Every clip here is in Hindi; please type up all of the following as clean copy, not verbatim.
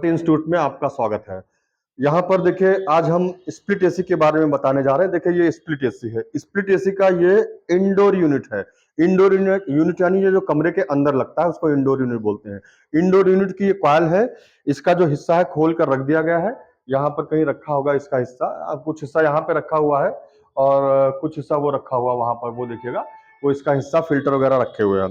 इंस्टीट्यूट में आपका स्वागत है। यहाँ पर देखिए आज हम स्प्लिट एसी के बारे में बताने जा रहे हैं। देखिए ये स्प्लिट एसी है। स्प्लिट एसी का ये इंडोर यूनिट है। इंडोर यूनिट यानी ये जो कमरे के अंदर लगता है उसको इंडोर यूनिट बोलते हैं। इंडोर यूनिट की ये कॉइल है। इसका जो हिस्सा है खोल कर रख दिया गया है। यहाँ पर कहीं रखा होगा इसका हिस्सा। अब कुछ हिस्सा यहाँ पे रखा हुआ है और कुछ हिस्सा वो रखा हुआ वहां पर, वो देखिएगा वो इसका हिस्सा फिल्टर वगैरह रखे हुए हैं।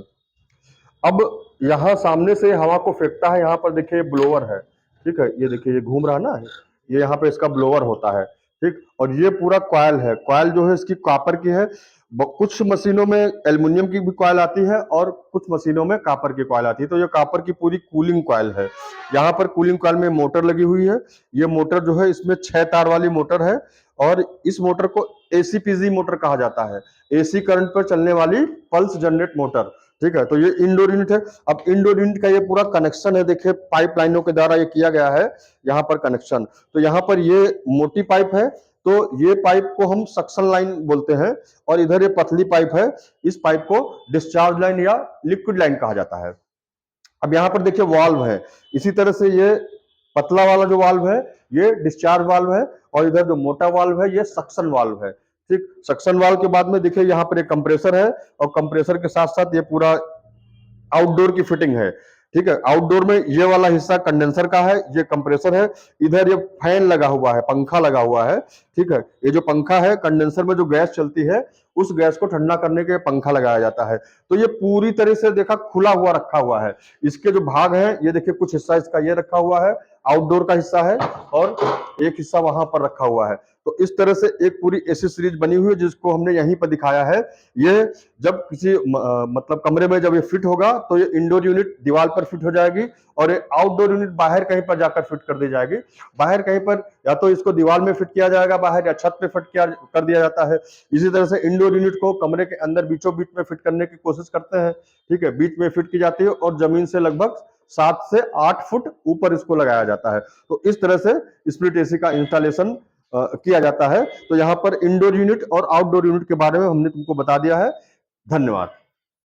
अब यहाँ सामने से हवा को फेंकता है। यहाँ पर देखिए ब्लोअर है, ठीक है। ये देखिए ये घूम रहा है ना, ये यहाँ पे इसका ब्लोअर होता है, ठीक। और ये पूरा कॉइल है। कॉइल जो है इसकी कॉपर की है। कुछ मशीनों में एल्युमिनियम की भी कॉइल आती है और कुछ मशीनों में कॉपर की कॉइल आती है। तो ये कॉपर की पूरी कूलिंग कॉइल है। यहाँ पर कूलिंग कॉइल में मोटर लगी हुई है। ये मोटर जो है इसमें 6 तार वाली मोटर है और इस मोटर को एसीपीजी मोटर कहा जाता है। एसी करंट पर चलने वाली पल्स जनरेट मोटर, ठीक है। तो ये इंडोर यूनिट है। अब इंडोर यूनिट का ये पूरा कनेक्शन है, देखिए पाइप लाइनों के द्वारा ये किया गया है यहाँ पर कनेक्शन। तो यहाँ पर ये मोटी पाइप है, तो ये पाइप को हम सक्शन लाइन बोलते हैं और इधर ये पतली पाइप है। इस पाइप को डिस्चार्ज लाइन या लिक्विड लाइन कहा जाता है। अब यहाँ पर देखिए वाल्व है। इसी तरह से ये पतला वाला जो वाल्व है ये डिस्चार्ज वाल्व है और इधर जो मोटा वाल्व है ये सक्शन वाल्व है, ठीक। सक्शन वाल्व के बाद में देखिए यहाँ पर एक कंप्रेसर है और कंप्रेसर के साथ साथ ये पूरा आउटडोर की फिटिंग है, ठीक है। आउटडोर में ये वाला हिस्सा कंडेंसर का है, ये कंप्रेसर है। इधर ये फैन लगा हुआ है, पंखा लगा हुआ है, ठीक है। ये जो पंखा है, कंडेंसर में जो गैस चलती है उस गैस को ठंडा करने के पंखा लगाया जाता है। तो ये पूरी तरह से देखा खुला हुआ रखा हुआ है। इसके जो भाग हैं ये देखिए, कुछ हिस्सा इसका ये रखा हुआ है, आउटडोर का हिस्सा है और एक हिस्सा वहां पर रखा हुआ है। तो इस तरह से एक पूरी एसी सीरीज बनी हुई है जिसको हमने यहीं पर दिखाया है। ये जब किसी मतलब कमरे में जब ये फिट होगा तो ये इंडोर यूनिट दीवार पर फिट हो जाएगी और ये आउटडोर यूनिट बाहर कहीं पर जाकर फिट कर दी जाएगी। बाहर कहीं पर या तो इसको दीवार में फिट किया जाएगा बाहर, या छत पे फिट किया कर दिया जाता है। इसी तरह से इंडोर यूनिट को कमरे के अंदर बीचों बीच में फिट करने की कोशिश करते हैं, ठीक है। बीच में फिट की जाती है और जमीन से लगभग 7 से 8 फुट ऊपर इसको लगाया जाता है। तो इस तरह से स्प्लिट एसी का इंस्टॉलेशन किया जाता है। तो यहाँ पर इंडोर यूनिट और आउटडोर यूनिट के बारे में हमने तुमको बता दिया है। धन्यवाद।